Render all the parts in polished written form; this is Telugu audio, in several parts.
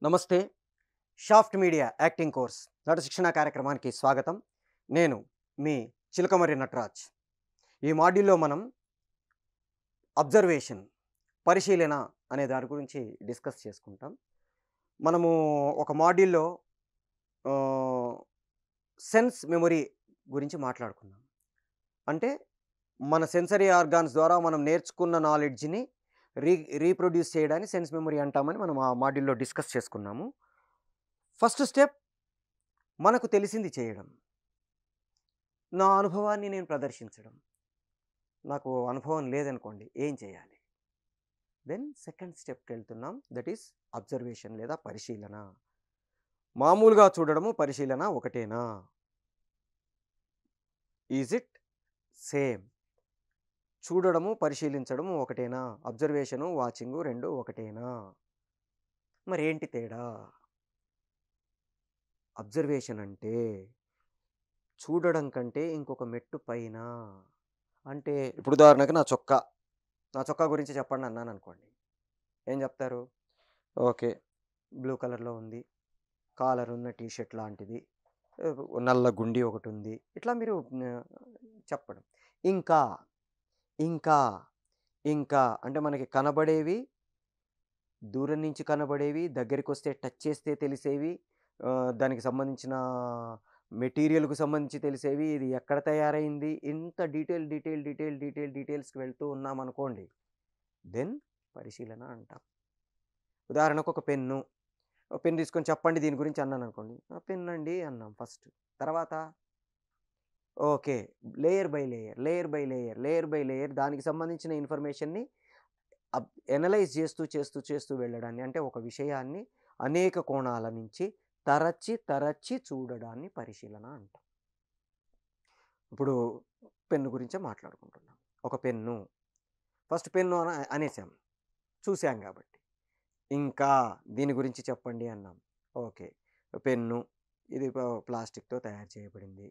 నమస్తే. షాఫ్ట్ మీడియా యాక్టింగ్ కోర్స్ నట శిక్షణా కార్యక్రమానికి స్వాగతం. నేను మీ చిలకమర్రి నటరాజ్. ఈ మాడ్యూల్‌లో మనం అబ్జర్వేషన్, పరిశీలన అనే దాని గురించి డిస్కస్ చేసుకుంటాం. మనము ఒక మాడ్యూల్‌లో ఆహ్, సెన్స్ మెమరీ గురించి మాట్లాడుకున్నాం. అంటే మన సెన్సరీ ఆర్గాన్స్ ద్వారా మనం నేర్చుకున్న నాలెడ్జ్‌ని రీ రీప్రొడ్యూస్ చేయడాన్ని సెన్స్ మెమరీ అంటామని మనం ఆ మాడ్యూల్‌లో డిస్కస్ చేసుకున్నాము. ఫస్ట్ స్టెప్ మనకు తెలిసింది చేయడం. నా అనుభవాన్ని నేను ప్రదర్శించడం. నాకు అనుభవం లేదనుకోండి ఏం చేయాలి? దెన్ సెకండ్ స్టెప్‌కెళ్తున్నాం. దట్ ఈస్ అబ్జర్వేషన్ లేదా పరిశీలన. మామూలుగా చూడడము, పరిశీలన ఒకటేనా? Is it same? చూడడము, పరిశీలించడము ఒకటేనా? అబ్జర్వేషను, వాచింగు 2 ఒకటేనా? మరేంటి తేడా? అబ్జర్వేషన్ అంటే చూడడం కంటే ఇంకొక మెట్టు పైన. అంటే ఇప్పుడు ఉదాహరణకి నా చొక్కా గురించి చెప్పండి అన్నాననుకోండి. ఏం చెప్తారు? ఓకే. బ్లూ కలర్‌లో ఉంది. కాలర్ ఉన్న టీ షర్ట్ లాంటిది. నల్ల గుండీ ఒకటుంది. ఇట్లా మీరు చెప్పడం. ఇంకా, ఇంకా, ఇంకా అంటే మనకి కనబడేవి, దూరం నుంచి కనబడేవి, దగ్గరికొస్తే టచ్ చేస్తే తెలిసేవి, దానికి సంబంధించిన మెటీరియల్‌కు సంబంధించి తెలిసేవి, ఇది ఎక్కడ తయారైంది, ఇంత డీటెయిల్స్‌కి వెళ్తూ ఉన్నామనుకోండి. దెన్ పరిశీలన అంటాం. ఉదాహరణకు ఒక పెన్ను. ఓ పెన్ తీసుకొని చెప్పండి దీని గురించి అన్నాననుకోండి. ఆ! పెన్నండి అన్నాం ఫస్ట్. తర్వాత okay. Layer by layer, layer by layer, layer by layer దానికి సంబంధించిన ఇన్ఫర్మేషన్‌ని ఎనలైజ్ చేస్తూ వెళ్ళడాన్ని అంటే ఒక విషయాన్ని అనేక కోణాల నుంచి తరచి చూడడాన్ని పరిశీలన అంటాం. ఇప్పుడు పెన్ను గురించే మాట్లాడుకుంటున్నాం. ఒక పెన్ను. First pen అనేసాం. చూసాం గాబట్టి. ఇంకా దీని గురించి చెప్పండి అన్నాం. ఓకే. పెన్ను ఇది ప్లాస్టిక్‌తో తయారు చేయబడింది.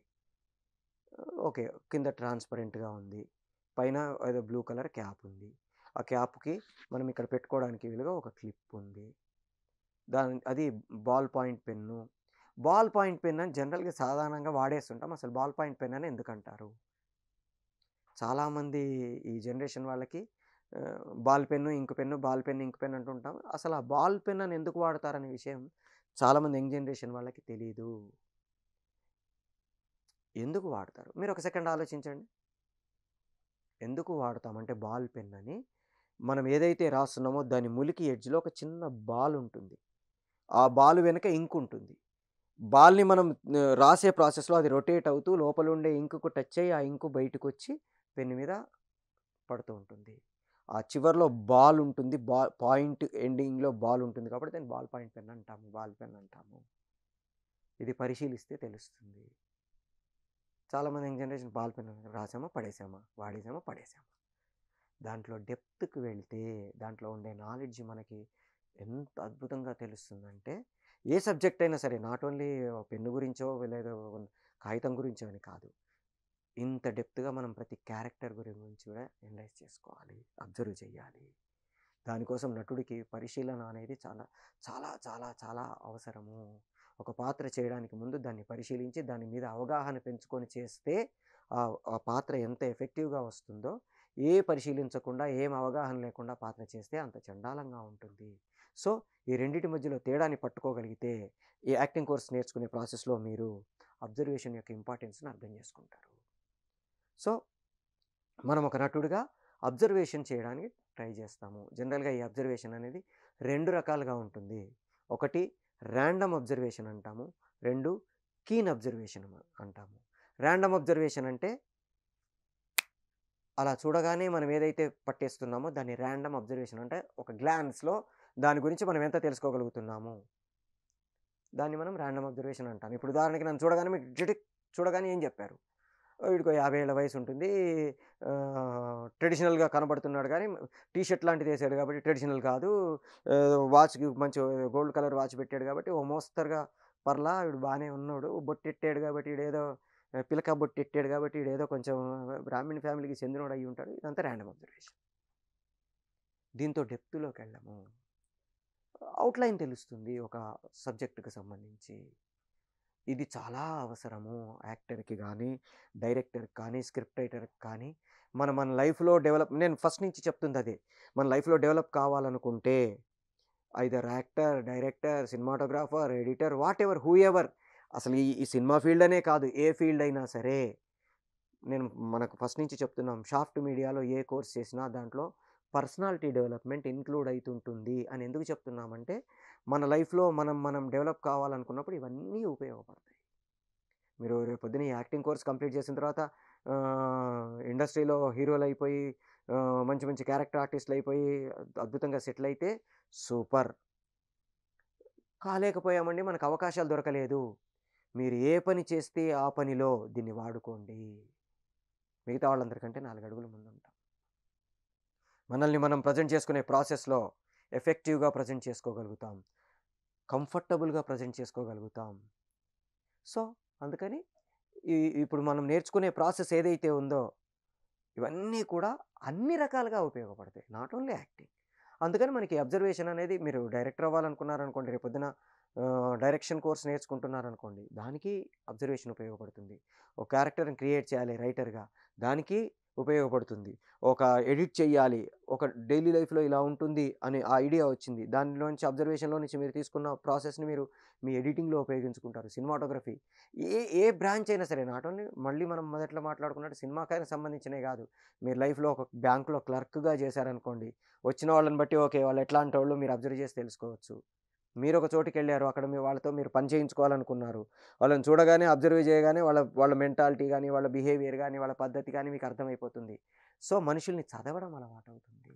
ఓకే. కింద ట్రాన్స్‌పరెంట్‌గా ఉంది. పైన ఏదో బ్లూ కలర్ క్యాప్ ఉంది. ఆ క్యాప్‌కి మనం ఇక్కడ పెట్టుకోవడానికి వీలుగా ఒక క్లిప్ ఉంది. అది ball point pen. Ball point pen అని జనరల్‌గా సాధారణంగా వాడేస్తుంటాం. అసలు బాల్ పాయింట్ పెన్ అని ఎందుకంటారు? చాలామంది ఈ జనరేషన్ వాళ్ళకి ball pen, ink pen, ball pen, ink pen అంటుంటాం. అసలు ఆ బాల్ పెన్ అని ఎందుకు వాడతారనే విషయం చాలామంది యంగ్ జనరేషన్ వాళ్ళకి తెలీదు. ఎందుకు వాడతారు? మీరొక సెకండ్ ఆలోచించండి. ఎందుకు వాడతామంటే బాల్ పెన్ అని, మనం ఏదైతే రాస్తున్నామో దాని ములికి ఎడ్జ్‌లో ఒక చిన్న బాల్ ఉంటుంది. ఆ బాల్ వెనక ఇంక్ ఉంటుంది. బాల్‌ని మనం రాసే ప్రాసెస్‌లో అది రొటేట్ అవుతూ లోపలుండే ఇంక్‌కు టచ్ అయ్యి, ఆ ఇంకు బయటకొచ్చి పెన్ మీద పడుతూ ఉంటుంది. ఆ చివర్లో బాల్ ఉంటుంది. పాయింట్ ఎండింగ్‌లో బాల్ ఉంటుంది కాబట్టి దాన్ని బాల్ పాయింట్ పెన్ అంటాము. బాల్ పెన్ అంటాము. ఇది పరిశీలిస్తే తెలుస్తుంది. చాలామంది యంగ్ జనరేషన్ బాల్ పెన్ రాసామా, పడేసామా, వాడేసామా, పడేసామా. దాంట్లో డెప్త్‌కి వెళ్తే దాంట్లో ఉండే నాలెడ్జ్ మనకి ఎంత అద్భుతంగా తెలుస్తుందంటే, ఏ సబ్జెక్ట్ అయినా సరే నాట్ ఓన్లీ పెన్ను గురించో లేదా కాగితం గురించో అని కాదు. ఇంత డెప్త్‌గా మనం ప్రతి క్యారెక్టర్ గురించి కూడా అనలైజ్ చేసుకోవాలి. అబ్జర్వ్ చేయాలి. దానికోసం నటుడికి పరిశీలన అనేది చాలా, చాలా, చాలా, చాలా అవసరము. ఒక పాత్ర చేయడానికి ముందు దాన్ని పరిశీలించి దాని మీద అవగాహన పెంచుకొని చేస్తే ఆ పాత్ర ఎంత ఎఫెక్టివ్‌గా వస్తుందో, పరిశీలించకుండా, ఏం అవగాహన లేకుండా పాత్ర చేస్తే అంత చండాలంగా ఉంటుంది. సో, ఈ రెండిటి మధ్యలో తేడాని పట్టుకోగలిగితే, ఈ యాక్టింగ్ కోర్స్ నేర్చుకునే ప్రాసెస్‌లో మీరు అబ్జర్వేషన్ యొక్క ఇంపార్టెన్స్‌ని అర్థం చేసుకుంటారు. సో, మనం ఒక నటుడిగా అబ్జర్వేషన్ చేయడానికి ట్రై చేస్తాము. జనరల్‌గా ఈ అబ్జర్వేషన్ అనేది 2 రకాలుగా ఉంటుంది. ఒకటి ర్యాండమ్ అబ్జర్వేషన్ అంటాము. 2 కీన్ అబ్జర్వేషన్ అంటాము. ర్యాండమ్ అబ్జర్వేషన్ అంటే అలా చూడగానే మనం ఏదైతే పట్టేస్తున్నామో దాన్ని ర్యాండమ్ అబ్జర్వేషన్ అంటే ఒక గ్లాన్స్‌లో దాని గురించి మనం ఎంత తెలుసుకోగలుగుతున్నాము. దాన్ని మనం ర్యాండమ్ అబ్జర్వేషన్ అంటాం. ఇప్పుడు ఉదాహరణకి నన్ను చూడగానే మీరు చూడగానే ఏం చెప్పారు? వీడికో 50 ఏళ్ల వయసుంటుంది. ట్రెడిషనల్‌గా కనబడుతున్నాడు గానీ, టీ షర్ట్ లాంటిదేశాడు గాబట్టి ట్రెడిషనల్ కాదు. వాచ్‌కి మంచి గోల్డ్ కలర్ వాచ్ పెట్టాడు గాబట్టి, ఓ మోస్తరుగా వీడు బానే ఉన్నోడు. బొట్టెట్టాడు గాబట్టి ఈడేదో పిలక బొట్టెట్టాడు గాబట్టి ఈడేదో కొంచెం బ్రాహ్మిన్ ఫ్యామిలీకి చెందినోడయ్యుంటాడు. ఇదంతా ర్యాండమ్ అబ్జర్వేషన్. దీంతో డెప్త్‌లోకెళ్ళము. అవుట్‌లైన్ తెలుస్తుంది ఒక సబ్జెక్ట్‌కి సంబంధించి. ఇది చాలా అవసరము యాక్టర్‌కి గానీ, డైరెక్టర్‌కి కానీ, స్క్రిప్ట్ రైటర్‌కి కానీ. మన లైఫ్‌లో నేను ఫస్ట్ నుంచి చెప్తుందదే. మన లైఫ్‌లో డెవలప్ కావాలనుకుంటే either actor, director, cinematographer, editor, whatever whoever అసలు ఈ సినిమా ఫీల్డ్ అనే కాదు. ఏ ఫీల్డ్ అయినా సరే. నేను మనకు ఫస్ట్ నుంచి చెప్తున్నాం. సాఫ్ట్ మీడియాలో ఏ కోర్స్ చేసినా దాంట్లో పర్సనాలిటీ డెవలప్‌మెంట్ ఇంక్లూడ్ అయితుంటుంది అని ఎందుకు చెప్తున్నామంటే, మన లైఫ్‌లో మనం డెవలప్ కావాలనుకున్నప్పుడు ఇవన్నీ ఉపయోగపడతాయి. మీరు రేపొద్దున ఈ యాక్టింగ్ కోర్స్ కంప్లీట్ చేసిన తర్వాత ఇండస్ట్రీలో హీరోలయిపోయి మంచి మంచి క్యారెక్టర్ ఆర్టిస్టులయిపోయి అద్భుతంగా సెటిల్ అయితే సూపర్. కాలేకపోయామండి, మనకు అవకాశాలు దొరకలేదు. మీరు ఏ పని చేస్తే ఆ పనిలో దీన్ని వాడుకోండి. మిగతా వాళ్ళందరికంటే 4 అడుగులు ముందుంటాం. మనల్ని మనం ప్రెజెంట్ చేసుకునే ప్రాసెస్‌లో ఎఫెక్టివ్‌గా ప్రెజెంట్ చేసుకోగలుగుతాం. కంఫర్టబుల్‌గా ప్రెజెంట్ చేసుకోగలుగుతాం. సో, అందుకని ఇప్పుడు మనం నేర్చుకునే ప్రాసెస్ ఏదైతే ఉందో, ఇవన్నీ కూడా అన్ని రకాలుగా ఉపయోగపడతాయి. Not only acting. అందుకని మనకి అబ్జర్వేషన్ అనేది మీరు డైరెక్టర్ అవ్వాలనుకున్నారనుకోండి, రేపొద్దున డైరెక్షన్ కోర్స్ నేర్చుకుంటున్నారనుకోండి, దానికి అబ్జర్వేషన్ ఉపయోగపడుతుంది. ఒక క్యారెక్టర్‌ని క్రియేట్ చేయాలి రైటర్‌గా, దానికి ఉపయోగపడుతుంది. ఒక ఎడిట్ చెయ్యాలి, ఒక డైలీ లైఫ్‌లో ఇలా ఉంటుంది అని ఆ ఐడియా వచ్చింది. దానిలోంచి అబ్జర్వేషన్‌లో నుంచి మీరు తీసుకున్న ప్రాసెస్‌ని మీరు మీ ఎడిటింగ్‌లో ఉపయోగించుకుంటారు. సినిమాటోగ్రఫీ ఏ బ్రాంచ్ అయినా సరే, నాట్ ఓన్లీ మళ్ళీ మనం మొదట్లో మాట్లాడుకున్నట్టు సినిమాకైనా సంబంధించినవి కాదు. మీరు లైఫ్‌లో ఒక బ్యాంక్‌లో క్లర్క్‌గా చేశారనుకోండి, వచ్చిన వాళ్ళని బట్టి ఓకే, వాళ్ళు ఎట్లాంటోళ్ళు మీరు అబ్జర్వ్ చేసి తెలుసుకోవచ్చు. మీరొక చోటికెళ్లారు, అక్కడ వాళ్ళతో మీరు పని చేయించుకోవాలనుకున్నారు. వాళ్ళని చూడగానే, అబ్జర్వ్ చేయగానే వాళ్ళ వాళ్ళ మెంటాలిటీ గాని, వాళ్ళ బిహేవియర్ గాని, వాళ్ళ పద్ధతి గాని మీకు అర్థమైపోతుంది. సో, మనుషుల్ని చదవడం అలవాటవుతుంది.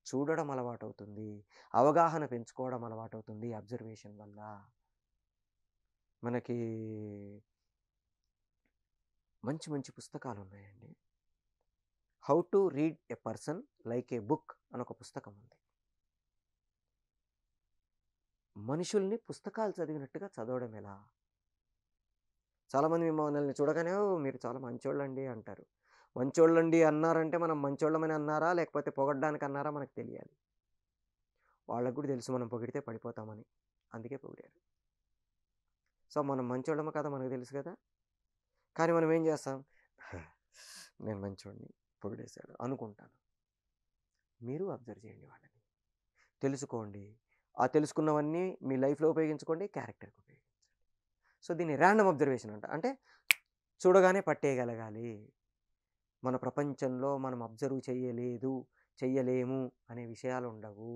చూడడం అలవాటవుతుంది. అవగాహన పెంచుకోవడం అలవాటవుతుంది అబ్జర్వేషన్ వల్ల. మనకి మంచి మంచి పుస్తకాలున్నాయండి. 'How to read a person like a book' అని ఒక పుస్తకం ఉంది. మనుషుల్ని పుస్తకాలు చదివినట్టుగా చదవడం ఎలా? చాలామంది మనల్ని చూడగానే "ఓహ్! మీరు చాలా మంచోళ్ళండి" అంటారు. మంచోళ్ళండి అన్నారంటే మనం మంచోళ్ళమని అన్నారా? లేకపోతే పొగడ్డానికి అన్నారా మనకు తెలియాలి. వాళ్ళకి కూడా తెలుసు మనం పొగిడితే పడిపోతామని. అందుకే పొగిడారు. సో, మనం మంచోళ్ళమో కాదో మనకు తెలుసు కదా! కానీ మనం ఏం చేస్తాం? నేను మంచోడిని, పొగిడేశాడు అనుకుంటాను. మీరు అబ్జర్వ్ చేయండి వాళ్ళని. తెలుసుకోండి. ఆ తెలుసుకున్నవన్నీ మీ లైఫ్‌లో ఉపయోగించుకోండి, క్యారెక్టర్‌కి ఉపయోగించండి. సో, దీన్ని ర్యాండమ్ అబ్జర్వేషన్ అంట. అంటే చూడగానే పట్టేయగలగాలి. మన ప్రపంచంలో మనం అబ్జర్వ్ చేయలేదు, చెయ్యలేము అనే విషయాలుండవు.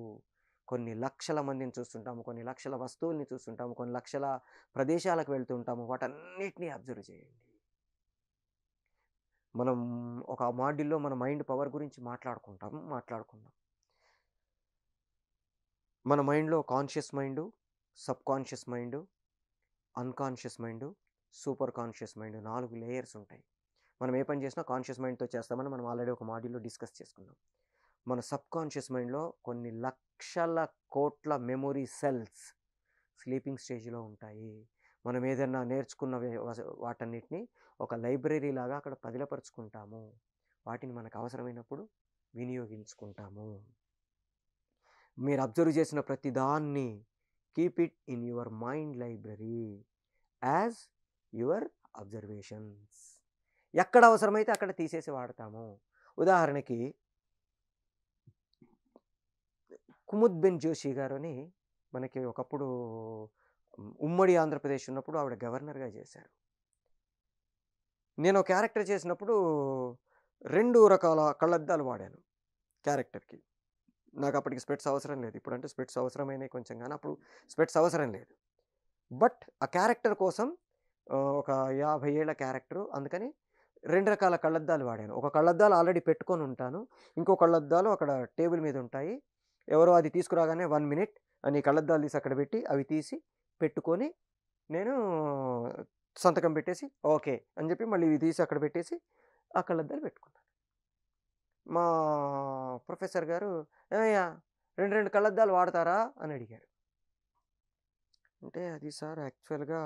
కొన్ని లక్షల మందిని చూస్తుంటాము, కొన్ని లక్షల వస్తువుల్ని చూస్తుంటాము, కొన్ని లక్షల ప్రదేశాలకు వెళ్తుంటాము. వాటన్నిటిని అబ్జర్వ్ చేయండి. మనం ఒక మాడ్యూల్‌లో మన మైండ్ పవర్ గురించి మాట్లాడుకుందాం. మన మైండ్‌లో conscious mind, subconscious mind, unconscious mind, super conscious mind 4 layers ఉంటాయి. మనం ఏ పని చేసినా కాన్షియస్ మైండ్‌తో చేస్తామని మనం ఆల్రెడీ ఒక మాడ్యూల్‌లో డిస్కస్ చేసుకున్నాం. మన సబ్‌కాన్షియస్ మైండ్‌లో కొన్ని లక్షల కోట్ల మెమరీ సెల్స్ స్లీపింగ్ స్టేజ్‌లో ఉంటాయి. మనం ఏదన్నా నేర్చుకున్న వాటన్నిటిని ఒక లైబ్రరీ లాగా అక్కడ పదిలపరుచుకుంటాము. వాటిని మనకు అవసరమైనప్పుడు వినియోగించుకుంటాము. మీరు అబ్జర్వ్ చేసిన ప్రతి దాన్ని keep it in your mind library as your observations. ఎక్కడ అవసరమైతే అక్కడ తీసేసి వాడతాము. ఉదాహరణకి కుముద్బెన్ జోషి గారని మనకి ఒకప్పుడు ఉమ్మడి ఆంధ్రప్రదేశ్ ఉన్నప్పుడు ఆవిడ గవర్నర్‌గా చేశారు. నేను క్యారెక్టర్ చేసినప్పుడు 2 రకాల కళ్ళద్దాలు వాడాను క్యారెక్టర్‌కి. నాకప్పటికి స్పెట్స్ అవసరం లేదు. ఇప్పుడంటే స్పెట్స్ అవసరమైనయి కొంచెం గానీ, అప్పుడు స్పెట్స్ అవసరం లేదు. బట్ ఆ క్యారెక్టర్ కోసం ఒక 50 ఏళ్ల క్యారెక్టరు. అందుకని 2 రకాల కళ్ళద్దాలు వాడాను. ఒక కళ్ళద్దాలు ఆల్రెడీ పెట్టుకొనుంటాను. ఇంకో కళ్ళద్దాలు అక్కడ టేబుల్ మీద ఉంటాయి. ఎవరో అది తీసుకురాగానే 1 మినిట్ అని కళ్ళద్దాలు తీసి అక్కడ పెట్టి, అవి తీసి పెట్టుకొని, నేను సంతకం పెట్టేసి, ఓకే అని చెప్పి మళ్ళీ ఇవి తీసి అక్కడ పెట్టేసి, ఆ కళ్ళద్దాలు పెట్టుకున్నాను. మా ప్రొఫెసర్ గారు, "ఏమయ్యా 2, 2 కళ్ళద్దాలు వాడతారా?" అని అడిగారు. అంటే అది సార్ యాక్చువల్‌గా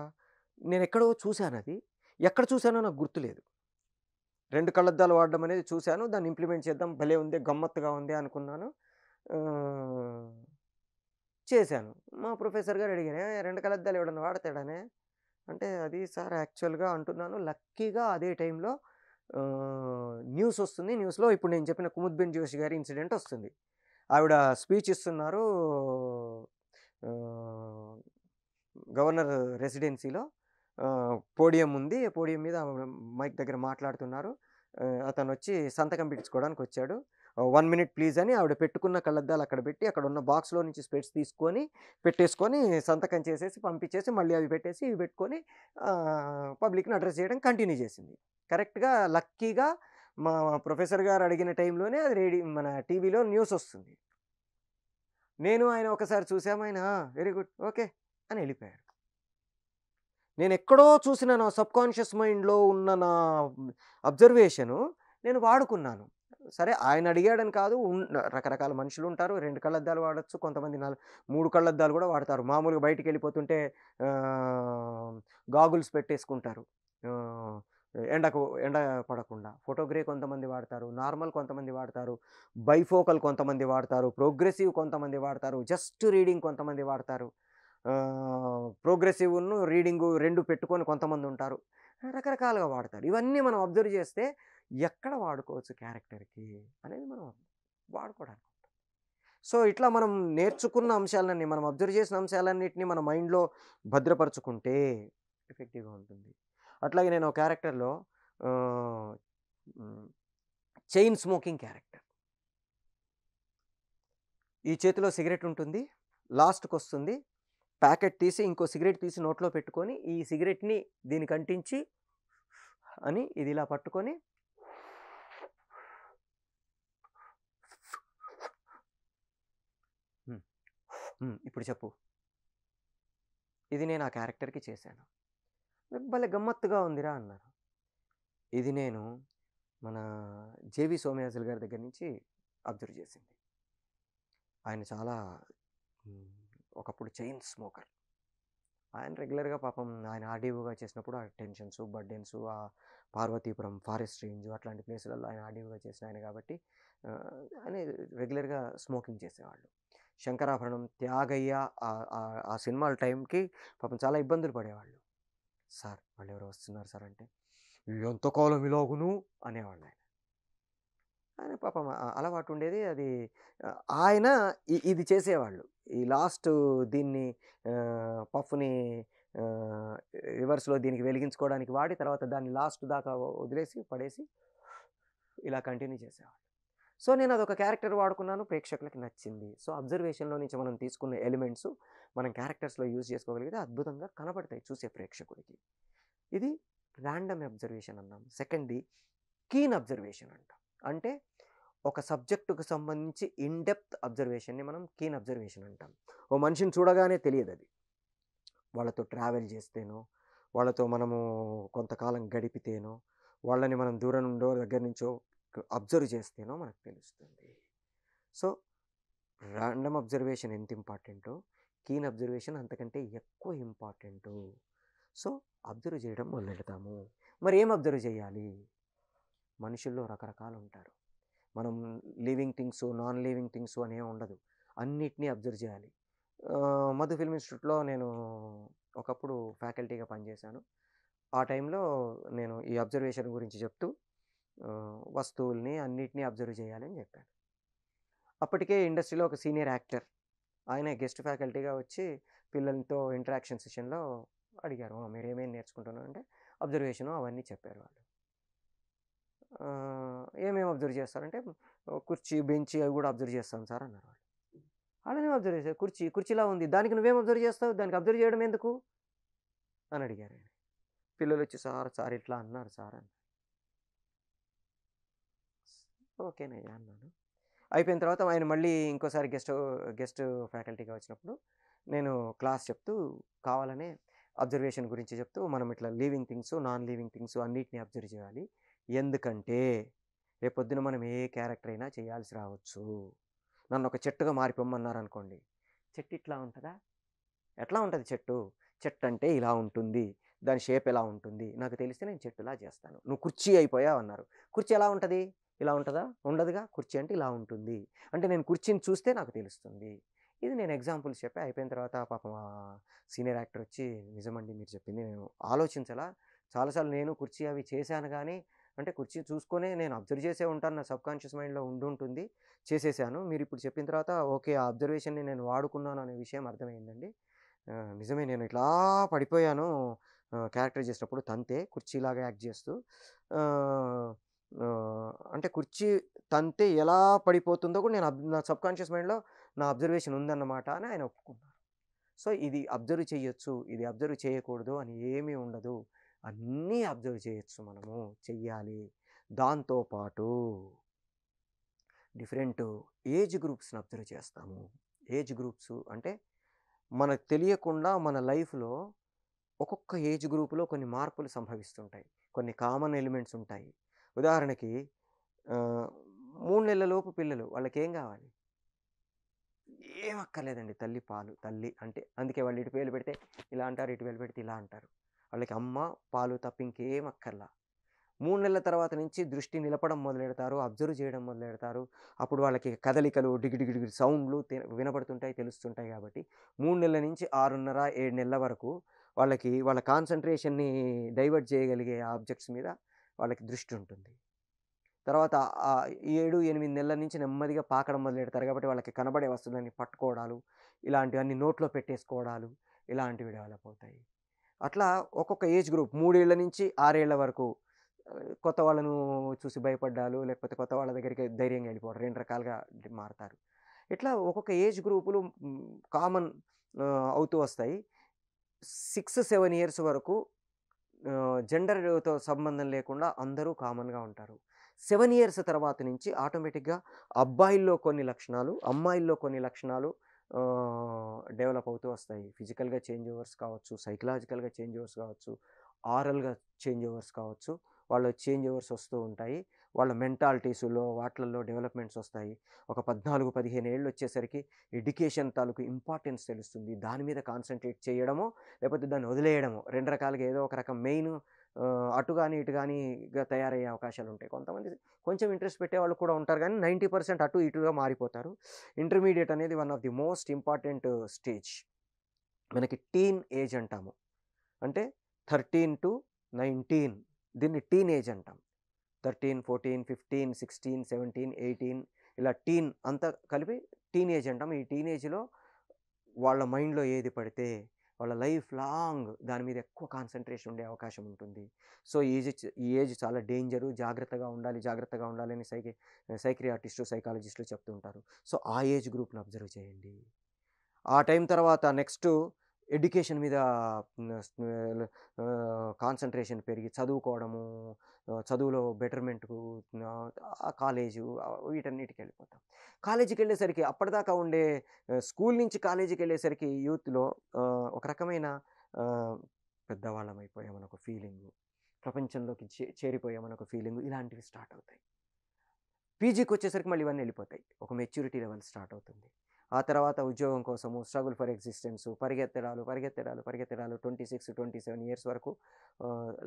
నేనెక్కడో చూసానది. ఎక్కడ చూసానో నాకు గుర్తులేదు. 2 కళ్ళద్దాలు వాడడం అనేది చూసాను. దాన్ని ఇంప్లిమెంట్ చేద్దాం. భలే ఉంది, గమ్మత్తుగా ఉంది అనుకున్నాను. ఆహ్, చేశాను. మా ప్రొఫెసర్ గారు అడిగారు, "ఏ 2 కళ్ళద్దాలు ఎవడన్నా వాడతాడానే?" అంటే, "అది సార్ యాక్చువల్‌గా అంటున్నాను." లక్కీగా అదే టైంలో న్యూస్ వస్తుంది. న్యూస్‌లో ఇప్పుడు నేను చెప్పిన కుముద్బిన్ జోషి గారి ఇన్సిడెంట్ వస్తుంది. ఆవిడ స్పీచ్ ఇస్తున్నారు. ఆహ్, గవర్నర్ రెసిడెన్సీలో పోడియం ఉంది. పోడియం మీద మైక్ దగ్గర మాట్లాడుతున్నారు. అతనొచ్చి సంతకం పెట్టించుకోవడానికొచ్చాడు. 1 మినిట్ ప్లీజ్ అని ఆవిడ పెట్టుకున్న కళ్ళద్దాలు అక్కడ పెట్టి, అక్కడున్న బాక్స్‌లో నుంచి స్పెట్స్ తీసుకొని, పెట్టేసుకొని, సంతకం చేసేసి, పంపించేసి, మళ్ళీ అవి పెట్టేసి, ఇవి పెట్టుకొని పబ్లిక్‌ని అడ్రెస్ చేయడం కంటిన్యూ చేసింది. కరెక్ట్‌గా లక్కీగా మా ప్రొఫెసర్ గారు అడిగిన టైంలోనే అది మన టీవీలో న్యూస్ వస్తుంది. నేను ఆయన ఒకసారి చూసాము. ఆయన వెరీ గుడ్. ఓకే. అని ఎళ్ళిపోయారు. నేనెక్కడో చూసిన నా సబ్‌కాన్షియస్ మైండ్‌లో ఉన్న నా అబ్జర్వేషను నేను వాడుకున్నాను. సరే ఆయన అడిగాడని కాదు. రకరకాల మనుషులుంటారు. 2 కళ్ళద్దాలు వాడొచ్చు. కొంతమంది 3 కళ్ళద్దాలు గూడా వాడతారు. మామూలుగా బయటికెళ్ళిపోతుంటే గాగుల్స్ పెట్టేసుకుంటారు. ఆహ్, ఎండ పడకుండా. ఫోటోగ్రే కొంతమంది వాడతారు. నార్మల్ కొంతమంది వాడతారు. బైఫోకల్ కొంతమంది వాడతారు. ప్రోగ్రెసివ్ కొంతమంది వాడతారు. జస్ట్ రీడింగ్ కొంతమంది వాడతారు. ప్రోగ్రెసివ్‌ను, రీడింగు 2 పెట్టుకొని కొంతమందుంటారు. రకరకాలుగా వాడతారు. ఇవన్నీ మనం అబ్జర్వ్ చేస్తే ఎక్కడ వాడుకోవచ్చు క్యారెక్టర్‌కి అనేది మనం వాడుకోవడానికి. సో, ఇట్లా మనం నేర్చుకున్న అంశాలన్నీ, మనం అబ్జర్వ్ చేసిన అంశాలన్నిటిని మన మైండ్‌లో భద్రపరుచుకుంటే ఎఫెక్టివ్‌గా ఉంటుంది. అట్లాగే నేను ఒక క్యారెక్టర్‌లో ఆహ్, హ్మ్. Chain smoking character. ఈ చేతిలో సిగరెట్ ఉంటుంది. లాస్ట్‌కొస్తుంది. ప్యాకెట్ తీసి ఇంకో సిగరెట్ తీసి నోట్లో పెట్టుకొని, ఈ సిగరెట్‌ని దీనికి అంటించి అని ఇది ఇలా పట్టుకొని హ్మ్. ఇప్పుడు చెప్పు. ఇది నేను ఆ క్యారెక్టర్‌కి చేశాను. భలే గమ్మత్తుగా ఉందిరా అన్నారు. ఇది నేను మన 'జేవి సోమయాజులు' గారి దగ్గర నుంచి అబ్జర్వ్ చేసింది. ఆయన చాలా హ్మ్. ఒకప్పుడు చైన్ స్మోకర్. ఆయన రెగ్యులర్‌గా పాపం ఆయన ఆర్‌డీఓగా చేసినప్పుడు ఆ tensions, burdens, Parvathipuram forest range అట్లాంటి ప్లేసులలో ఆయన ఆర్‌డీఓగా చేసిన ఆయన కాబట్టి ఆయన రెగ్యులర్‌గా స్మోకింగ్ చేసేవాళ్ళు. 'శంకరాభరణం', 'త్యాగయ్య' ఆ సినిమాల టైంకి పాపం చాలా ఇబ్బందులు పడేవాళ్ళు. "సార్ వాళ్ళెవరో వస్తున్నారు సార్" అంటే, "ఎంతకాలం ఇలాగును" అనేవాళ్ళాయన. ఆయన పాపం అలవాటుండేది. అది ఆయన ఇది చేసేవాళ్ళు. ఈ లాస్ట్ దీన్ని పఫ్‌ని ఆహ్, రివర్స్‌లో దీనికి వెలిగించుకోవడానికి వాడి, తర్వాత దాన్ని లాస్ట్ దాకా వదిలేసి, పడేసి ఇలా కంటిన్యూ చేసేవాళ్ళు. సో, నేనదొక క్యారెక్టర్ వాడుకున్నాను. ప్రేక్షకులకి నచ్చింది. సో, అబ్జర్వేషన్‌లో నుంచి మనం తీసుకున్న ఎలిమెంట్స్ మనం క్యారెక్టర్స్‌లో యూజ్ చేసుకోగలిగితే అద్భుతంగా కనపడతాయి చూసే ప్రేక్షకుడికి. ఇది రాండమ్ అబ్జర్వేషన్ అన్నాం. సెకండ్‌ది కీన్ అబ్జర్వేషన్ అంటాం. అంటే ఒక సబ్జెక్ట్‌కి సంబంధించి ఇన్ డెప్త్ అబ్జర్వేషన్‌ని మనం కీన్ అబ్జర్వేషన్ అంటాం. ఓ మనిషిని చూడగానే తెలియదది. వాళ్ళతో ట్రావెల్ చేస్తేనో, వాళ్ళతో మనము కొంతకాలం గడిపితేనో, వాళ్ళని మనం దూరం నుండో, దగ్గర నుంచో అబ్జర్వ్ చేస్తేనో మనకు తెలుస్తుంది. సో, రాండమ్ అబ్జర్వేషన్ ఎంత ఇంపార్టెంటో, కీన్ అబ్జర్వేషన్ అంతకంటే ఎక్కువ ఇంపార్టెంటు. సో, అబ్జర్వ్ చేయడం మొదలెడతాము. మరి ఏం అబ్జర్వ్ చేయాలి? మనుషుల్లో రకరకాలుంటారు. మనం living things, non living things అనేం ఉండదు. అన్నిటిని అబ్జర్వ్ చేయాలి. మధు ఫిల్మ్ ఇన్‌స్టిట్యూట్‌లో నేను ఒకప్పుడు ఫ్యాకల్టీగా పనిచేశాను. ఆ టైంలో నేను ఈ అబ్జర్వేషన్ గురించి చెప్తూ వస్తువుల్ని అన్నిటిని అబ్జర్వ్ చేయాలి అని చెప్పాను. అప్పటికే ఇండస్ట్రీలో ఒక సీనియర్ యాక్టర్. ఆయన గెస్ట్ ఫ్యాకల్టీగా వచ్చి పిల్లలతో ఇంటరాక్షన్ సెషన్‌లో అడిగారు. మీరేమేమి నేర్చుకుంటున్నారు అంటే అబ్జర్వేషను అవన్నీ చెప్పారు వాళ్ళు. ఏమేమి అబ్జర్వ్ చేస్తారంటే కుర్చీ, బెంచి అవి కూడా అబ్జర్వ్ చేస్తాం సార్ అన్నారు వాళ్ళు. అలానే అబ్జర్వ్ చేశారు. కుర్చీలా ఉంది. దానికి నువ్వేం అబ్జర్వ్ చేస్తావు? దానికి అబ్జర్వ్ చేయడం ఎందుకు? అని అడిగారు ఆయన. పిల్లలొచ్చి సార్ ఇట్లా అన్నారు సార్ అని. ఓకేనయ్యా అన్నాను. అయిపోయిన తర్వాత ఆయన మళ్ళీ ఇంకోసారి గెస్ట్ ఫ్యాకల్టీగా వచ్చినప్పుడు నేను క్లాస్ చెప్తూ కావాలనే అబ్జర్వేషన్ గురించి చెప్తూ మనం ఇట్లా living things, non living things అన్నిటిని అబ్జర్వ్ చేయాలి. ఎందుకంటే రేపొద్దున మనం ఏ క్యారెక్టర్ అయినా చేయాల్సి రావచ్చు. నన్ను ఒక చెట్టుగా మారిపోమ్మన్నారనుకోండి. చెట్టు ఇట్లా ఉంటదా? ఎట్లా ఉంటది చెట్టు? చెట్టంటే ఇలా ఉంటుంది. దాని షేప్ ఎలా ఉంటుంది? నాకు తెలిస్తే నేను చెట్టులా చేస్తాను. నువ్వు కుర్చీ అయిపోయావన్నారు. కుర్చీ ఎలా ఉంటది? ఇలా ఉంటదా? ఉండదుగా. కుర్చీ అంటే ఇలా ఉంటుంది. అంటే నేను కుర్చీని చూస్తే నాకు తెలుస్తుంది. ఇది నేను ఎగ్జాంపుల్స్ చెప్పా. అయిపోయిన తర్వాత పాపం సీనియర్ యాక్టర్ వచ్చి, "నిజమండి మీరు చెప్పింది. నేను ఆలోచించలా. చాలా సార్లు నేను కుర్చీ అవి చేశాను గానీ, అంటే కుర్చీ చూసుకొనే నేను అబ్జర్వ్ చేసే ఉంటాను. నా సబ్‌కాన్షియస్ మైండ్‌లో ఉండుంటుంది. చేసేసాను. మీరిప్పుడు చెప్పిన తర్వాత ఓకే. ఆ అబ్జర్వేషన్‌ని నేను వాడుకున్నాను అనే విషయం అర్థమైందండి. నిజమే నేను ఇట్లా పడిపోయాను క్యారెక్టర్ చేసేటప్పుడు తంతే కుర్చీలాగా యాక్ట్ చేస్తూ. ఆహ్, అంటే కుర్చీ తంతే ఎలా పడిపోతుందో కూడా నేను నా సబ్‌కాన్షియస్ మైండ్‌లో నా అబ్జర్వేషన్ ఉందన్నమాట" అని ఆయన ఒప్పుకున్నారు. సో, ఇది అబ్జర్వ్ చెయ్యొచ్చు, ఇది అబ్జర్వ్ చేయకూడదు అని ఏమీ ఉండదు. అన్నీ అబ్జర్వ్ చేయొచ్చు మనము, చెయ్యాలి. దాంతో పాటు డిఫరెంట్ ఏజ్ గ్రూప్స్‌ని అబ్జర్వ్ చేస్తాము. ఏజ్ గ్రూప్స్ అంటే మనకు తెలియకుండా మన లైఫ్‌లో ఒక్కొక్క ఏజ్ గ్రూప్‌లో కొన్ని మార్పులు సంభవిస్తుంటాయి. కొన్ని కామన్ ఎలిమెంట్స్ ఉంటాయి. ఉదాహరణకి ఆహ్, 3 నెలల లోపు పిల్లలు వాళ్ళకేం గావాలి? ఏం అక్కర్లేదండి. తల్లి పాలు. తల్లి అంటే అందుకే వాళ్ళు ఇటు వేలు పెడితే ఇలా అంటారు. ఇటు వేలు పెడితే ఇలా అంటారు. వాళ్ళకి అమ్మ, పాలు తప్ప ఇంకేం అక్కర్లా. 3 నెలల తర్వాత నుంచి దృష్టి నిలపడం మొదలెడతారు. అబ్జర్వ్ చేయడం మొదలెడతారు. అప్పుడు వాళ్ళకి కదలికలు, డిగిడిగిడిగి సౌండ్‌లు వినపడుతుంటాయి, తెలుస్తుంటాయి కాబట్టి 3 నెలల నుంచి 6:30, 7 నెలల వరకు వాళ్ళకి వాళ్ళ కాన్సంట్రేషన్‌ని డైవర్ట్ చేయగలిగే ఆబ్జెక్ట్స్ మీద వాళ్ళకి దృష్టి ఉంటుంది. తర్వాత 7, 8 నెలల నుంచి నెమ్మదిగా పాకడం మొదలెడతారు కాబట్టి వాళ్ళకి కనబడే వస్తువులని పట్టుకోవడాలు, ఇలాంటివన్నీ నోట్లో పెట్టేసుకోవడాలు, ఇలాంటివి డెవలప్ అవుతాయి. అట్లా ఒక్కొక్క ఏజ్ గ్రూప్ 3 ఏళ్ల నుంచి 6 ఏళ్ల వరకు కొత్త వాళ్ళను చూసి భయపడ్డాలు, లేకపోతే కొత్త వాళ్ళ దగ్గరికి ధైర్యంగా ఎళ్ళిపోవడం 2 రకాలుగా మారతారు. ఇట్లా ఒక్కొక్క ఏజ్ గ్రూపులు కామన్ అవుతూ వస్తాయి. 6, 7 ఇయర్స్ వరకు జెండర్‌తో సంబంధం లేకుండా అందరూ కామన్‌గా ఉంటారు. 7 ఇయర్స్ తర్వాత నుంచి ఆటోమేటిక్‌గా అబ్బాయిల్లో కొన్ని లక్షణాలు, అమ్మాయిల్లో కొన్ని లక్షణాలు డెవలప్ అవుతూ వస్తాయి. ఫిజికల్‌గా చేంజ్ ఓవర్స్ కావచ్చు, సైకలాజికల్‌గా చేంజ్ ఓవర్స్ కావచ్చు, ఆరల్‌గా చేంజ్ ఓవర్స్ కావచ్చు. వాళ్ళ చేంజ్ ఓవర్స్ వస్తూ ఉంటాయి. వాళ్ళ మెంటాలిటీస్‌లో వాటిలల్లో డెవలప్‌మెంట్స్ వస్తాయి. ఒక 14, 15 ఏళ్ళొచ్చేసరికి ఎడ్యుకేషన్ తాలూకు ఇంపార్టెన్స్ తెలుస్తుంది. దాని మీద కాన్సంట్రేట్ చేయడమో, లేకపోతే దాన్ని వదిలేయడమో 2 రకాలుగా ఏదో ఒక రకం మెయిన్ అటు గాని, ఇటు గానిగా తయారయ్యే అవకాశాలుంటాయి. కొంతమంది కొంచెం ఇంట్రెస్ట్ పెట్టేవాళ్ళు కూడా ఉంటారు గానీ 90% అటు ఇటుగా మారిపోతారు. ఇంటర్మీడియేట్ అనేది one of the most important stage. మనకి టీన్ ఏజ్ అంటాము. అంటే 13-19 దీన్ని టీన్ ఏజ్ అంటాం. 13, 14, 15, 16, 17, 18 ఇలా టీన్ అంతా కలిపి టీనేజ్ అంటాం. ఈ టీనేజ్‌లో వాళ్ళ మైండ్‌లో ఏది పడితే వాళ్ళ లైఫ్ లాంగ్ దాని మీద ఎక్కువ కాన్సంట్రేషన్ ఉండే అవకాశం ఉంటుంది. సో, ఈ ఏజ్ చాలా డేంజరు. జాగ్రత్తగా ఉండాలని సైకియాట్రిస్టు, సైకాలజిస్టులు చెప్తూ ఉంటారు. సో, ఆ ఏజ్ గ్రూప్‌ని అబ్జర్వ్ చేయండి. ఆ టైం తర్వాత నెక్స్టు ఎడ్యుకేషన్ మీద కాన్సంట్రేషన్ పెరిగి చదువుకోవడము, చదువులో బెటర్‌మెంట్‌కు కాలేజు వీటన్నిటికెళ్ళిపోతాం. కాలేజీకెళ్ళేసరికి అప్పటిదాకా ఉండే స్కూల్ నుంచి కాలేజీకెళ్ళేసరికి యూత్‌లో ఒక రకమైన ఆహ్, పెద్దవాళ్ళమైపోయామని ఒక ఫీలింగు, ప్రపంచంలోకి చేరిపోయామని ఒక ఫీలింగు ఇలాంటివి స్టార్ట్ అవుతాయి. పీజీకొచ్చేసరికి మళ్ళీ ఇవన్నీ ఎళ్ళిపోతాయి. ఒక మెచ్యూరిటీ లెవెల్ స్టార్ట్ అవుతుంది. ఆ తర్వాత ఉద్యోగం కోసము స్ట్రగుల్ ఫర్ ఎగ్జిస్టెన్సు పరిగెత్తడాలు, 26, 27 ఇయర్స్ వరకు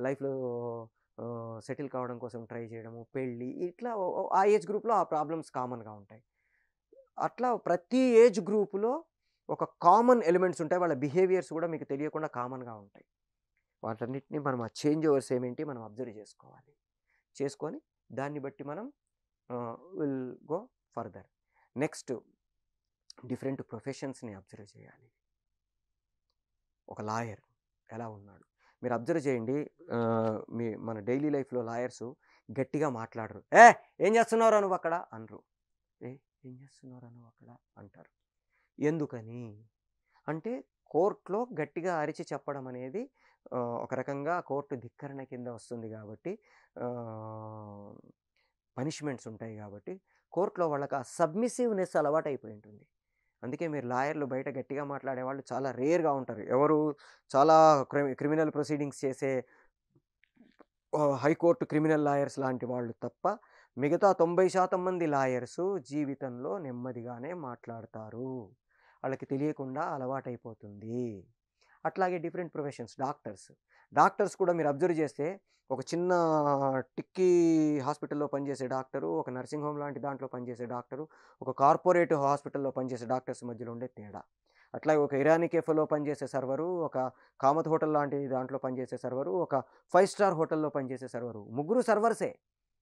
లైఫ్‌లో సెటిల్ కావడం కోసం ట్రై చేయడము, పెళ్లి ఇట్లా ఆ ఏజ్ గ్రూప్‌లో ఆ ప్రాబ్లమ్స్ కామన్‌గా ఉంటాయి. అట్లా ప్రతి ఏజ్ గ్రూప్‌లో ఒక కామన్ ఎలిమెంట్స్ ఉంటాయి. వాళ్ళ బిహేవియర్స్ కూడా మీకు తెలియకుండా కామన్‌గా ఉంటాయి. వాటన్నిటిని మనం ఆ చేంజ్ ఓవర్స్ ఏమేంటి మనం అబ్జర్వ్ చేసుకోవాలి. చేసుకొని దాన్ని బట్టి మనం will go further. Next different ప్రొఫెషన్స్‌ని అబ్జర్వ్ చేయాలి. ఒక లాయర్ ఎలా ఉన్నాడు? మీరు అబ్జర్వ్ చేయండి. మన డైలీ లైఫ్‌లో లాయర్సు గట్టిగా మాట్లాడరు. ఏం చేస్తున్నావురా నువ్వక్కడ" అనరు. ఏం చేస్తున్నావురా నువ్వక్కడ" అంటారు. ఎందుకని? అంటే కోర్ట్‌లో గట్టిగా అరిచి చెప్పడం అనేది ఒక రకంగా కోర్ట్ ధిక్కరణ కింద వస్తుంది గాబట్టి ఆహ్, పనిష్మెంట్స్ ఉంటాయి గాబట్టి కోర్ట్‌లో వాళ్ళకి ఆ సబ్మిసివ్‌నెస్ అలవాటైపోయి ఉంటుంది. అందుకే మీరు లాయర్‌లు బయట గట్టిగా మాట్లాడేవాళ్ళు చాలా రేర్‌గా ఉంటారు. ఎవరు చాలా క్రిమినల్ ప్రొసీడింగ్స్ చేసే హైకోర్ట్ క్రిమినల్ లాయర్స్ లాంటి వాళ్ళు తప్ప మిగతా 90% మంది లాయర్సు జీవితంలో నెమ్మదిగానే మాట్లాడతారు. వాళ్ళకి తెలియకుండా అలవాటైపోతుంది. అట్లాగే డిఫరెంట్ ప్రొఫెషన్స్ డాక్టర్స్ కూడా మీరు అబ్జర్వ్ చేస్తే ఒక చిన్న టిక్కీ హాస్పిటల్లో పనిచేసే డాక్టరు, ఒక నర్సింగ్ హోమ్ లాంటి దాంట్లో పనిచేసే డాక్టరు, ఒక కార్పొరేట్ హాస్పిటల్లో పనిచేసే డాక్టర్స్ మధ్యలో ఉండే తేడా. అట్లాగే ఒక ఇరానీ కేఫ్‌లో పనిచేసే సర్వరు, ఒక కామత్ హోటల్ లాంటి దాంట్లో పనిచేసే సర్వరు, ఒక 5 స్టార్ హోటల్‌లో పనిచేసే సర్వరు. ముగ్గురు సర్వర్సే.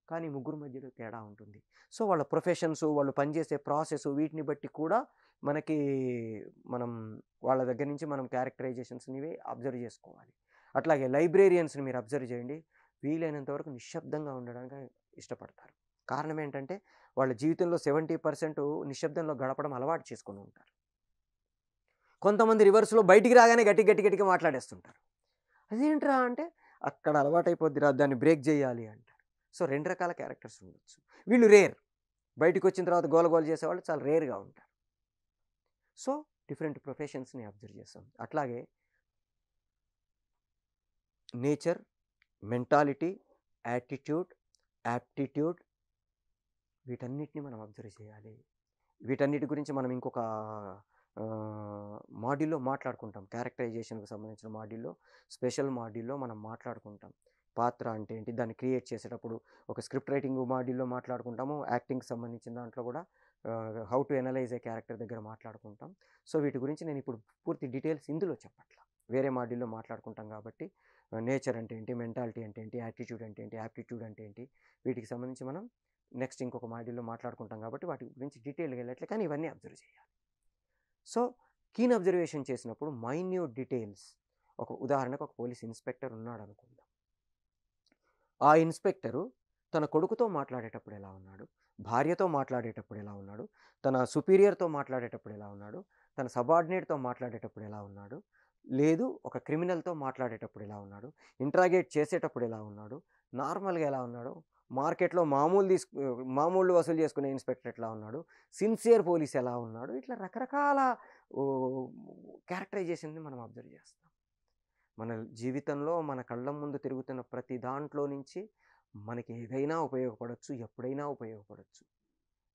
కానీ ముగ్గురు మధ్యలో తేడా ఉంటుంది. సో, వాళ్ళ ప్రొఫెషన్స్, వాళ్ళు పనిచేసే ప్రాసెస్ వీటిని బట్టి కూడా మనకి మనం వాళ్ళ దగ్గర నుంచి మనం క్యారెక్టరైజేషన్స్‌నివి అబ్జర్వ్ చేసుకోవాలి. అట్లాగే లైబ్రేరియన్స్‌ని మీరు అబ్జర్వ్ చేయండి. వీలైనంత వరకు నిశ్శబ్దంగా ఉండడానికి ఇష్టపడతారు. కారణం ఏంటంటే, వాళ్ళ జీవితంలో 70% నిశ్శబ్దంలో గడపడం అలవాటు చేసుకొని ఉంటారు. కొంతమంది రివర్స్‌లో బయటికి రాగానే గట్టిగా మాట్లాడేస్తుంటారు. అదేంట్రా అంటే, అక్కడ అలవాటైపోద్దిరా దాన్ని బ్రేక్ జేయాలి అంటారు. సో, 2 రకాల క్యారెక్టర్స్ ఉండొచ్చు. వీళ్ళు రేర్. బయటికొచ్చిన తర్వాత గోల చేసేవాళ్ళు చాలా రేర్‌గా ఉంటారు. సో, డిఫరెంట్ ప్రొఫెషన్స్‌ని అబ్జర్వ్ చేస్తాం. అట్లాగే నేచర్, మెంటాలిటీ, యాటిట్యూడ్, యాప్టిట్యూడ్ వీటన్నిటిని మనం అబ్జర్వ్ చేయాలి. వీటన్నిటి గురించి మనం ఇంకొక మాడ్యూల్‌లో మాట్లాడుకుంటాం. క్యారెక్టరైజేషన్‌కి సంబంధించిన మాడ్యూల్‌లో, స్పెషల్ మాడ్యూల్‌లో మనం మాట్లాడుకుంటాం. పాత్ర అంటే ఏంటి? దాన్ని క్రియేట్ చేసేటప్పుడు ఒక స్క్రిప్ట్ రైటింగ్ మాడ్యూల్‌లో మాట్లాడుకుంటాము. యాక్టింగ్‌కి సంబంధించిన దాంట్లో కూడా how to analyse A character దగ్గర మాట్లాడుకుంటాం. సో, వీటి గురించి నేను ఇప్పుడు పూర్తి డీటెయిల్స్ ఇందులో చెప్పట్లా. వేరే మాడ్యూల్‌లో మాట్లాడుకుంటాం కాబట్టి నేచర్ అంటే ఏంటి? మెంటాలిటీ అంటే ఏంటి? యాటిట్యూడ్ అంటే ఏంటి? యాప్టిట్యూడ్ అంటే ఏంటి? వీటికి సంబంధించి మనం నెక్స్ట్ ఇంకొక మాడ్యూల్‌లో మాట్లాడుకుంటాం కాబట్టి వాటి గురించి డీటెయిల్‌గా వెళ్ళట్లే కానీ ఇవన్నీ అబ్జర్వ్ చేయాలి. సో, కీన్ అబ్జర్వేషన్ చేసినప్పుడు మైన్యూట్ డీటెయిల్స్ ఒక ఉదాహరణకు ఒక పోలీస్ ఇన్స్‌పెక్టర్ ఉన్నాడనుకుందాం. ఆ ఇన్స్‌పెక్టరు తన కొడుకుతో మాట్లాడేటప్పుడు ఎలా ఉన్నాడు? భార్యతో మాట్లాడేటప్పుడు ఎలా ఉన్నాడు? తన సుపీరియర్‌తో మాట్లాడేటప్పుడు ఎలా ఉన్నాడు? తన సబార్డినేట్‌తో మాట్లాడేటప్పుడు ఎలా ఉన్నాడు? లేదు ఒక క్రిమినల్‌తో మాట్లాడేటప్పుడు ఎలా ఉన్నాడు? ఇంట్రాగేట్ చేసేటప్పుడు ఎలా ఉన్నాడు? నార్మల్‌గా ఎలా ఉన్నాడు? మార్కెట్‌లో మామూలు వసూలు చేసుకునే ఇన్స్‌పెక్టర్ ఎట్లా ఉన్నాడు? సిన్సియర్ పోలీస్ ఎలా ఉన్నాడు? ఇట్లా రకరకాల ఓహ్, క్యారెక్టరైజేషన్‌ని మనం అబ్జర్వ్ చేస్తాం. మన జీవితంలో మన కళ్ళ ముందు తిరుగుతున్న ప్రతి దాంట్లో నుంచి మనకి ఏదైనా ఉపయోగపడొచ్చు, ఎప్పుడైనా ఉపయోగపడొచ్చు.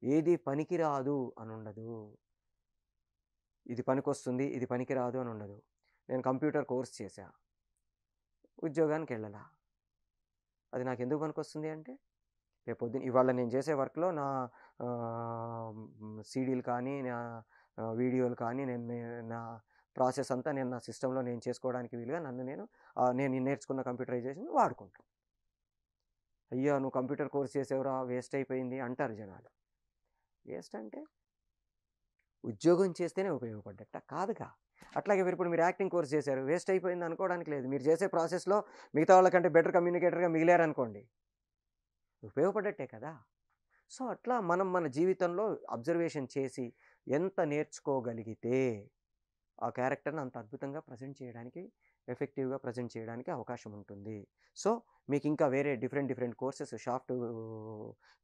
ఏది పనికిరాదు అనుండదు. ఇది పనికొస్తుంది, ఇది పనికిరాదు అని ఉండదు. నేను కంప్యూటర్ కోర్స్ చేశా. ఉద్యోగానికెళ్ళలా. అది నాకెందుకు పనికొస్తుంది అంటే, రేపొద్దున ఇవాళ నేను చేసే వర్క్‌లో నా సీడీలు కానీ, నా వీడియోలు కానీ, నా ప్రాసెస్ అంతా నేను నా సిస్టమ్‌లో నేను చేసుకోవడానికి వీలుగా నేను నేర్చుకున్న కంప్యూటరైజేషన్ వాడుకుంటాను. అయ్యా! నువ్వు కంప్యూటర్ కోర్స్ చేసావురా వేస్ట్ అయిపోయింది అంటారు జనాలు. వేస్ట్ అంటే ఉద్యోగం చేస్తేనే ఉపయోగపడ్డట్టా? కాదుగా. అట్లాగే ఇప్పుడు మీరు యాక్టింగ్ కోర్స్ చేశారు. వేస్ట్ అయిపోయింది అనుకోవడానికి లేదు. మీరు చేసే ప్రాసెస్‌లో మిగతా వాళ్ళకంటే బెటర్ కమ్యూనికేటర్‌గా మిగిలారనుకోండి. ఉపయోగపడ్డట్టే కదా! సో, అట్లా మనం మన జీవితంలో అబ్జర్వేషన్ చేసి ఎంత నేర్చుకోగలిగితే ఆ క్యారెక్టర్‌ని అంత అద్భుతంగా ప్రెజెంట్ చేయడానికి, ఎఫెక్టివ్‌గా ప్రెజెంట్ చేయడానికి అవకాశం ఉంటుంది. సో, మీకింకా వేరే డిఫరెంట్ కోర్సెస్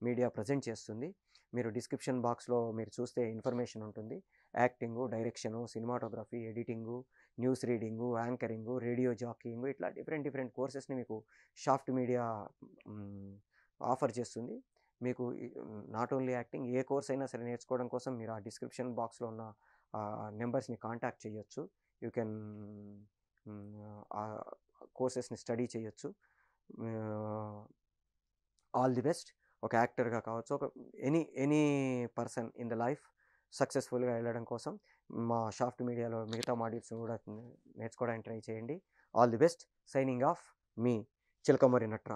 మీడియా ప్రెజెంట్ చేస్తుంది. మీరు డిస్క్రిప్షన్ బాక్స్‌లో మీరు చూస్తే ఇన్ఫర్మేషన్ ఉంటుంది. Acting, direction, cinematography, editing, news reading, anchoring, radio jockeying ఇట్లా డిఫరెంట్ కోర్సెస్‌ని మీకు షాఫ్ట్ మీడియా హ్మ్, ఆఫర్ చేస్తుంది. మీకు not only acting A course అయినా సరే నేర్చుకోవడం కోసం మీరు ఆ డిస్క్రిప్షన్ బాక్స్‌లో ఉన్న నెంబర్స్‌ని కాంటాక్ట్ చేయొచ్చు. యూ కెన్ ఆ కోర్సెస్‌ని స్టడీ చేయొచ్చు. All the best. ఒక యాక్టర్‌గా కావచ్చు, ఒక any person in the life సక్సెస్‌ఫుల్‌గా వెళ్ళడం కోసం మా షాఫ్ట్ మీడియాలో మిగతా మాడ్యూల్స్ కూడా నేర్చుకోవడానికి ట్రై చేయండి. All the best. Signing off me Chilakamarri Nataraj.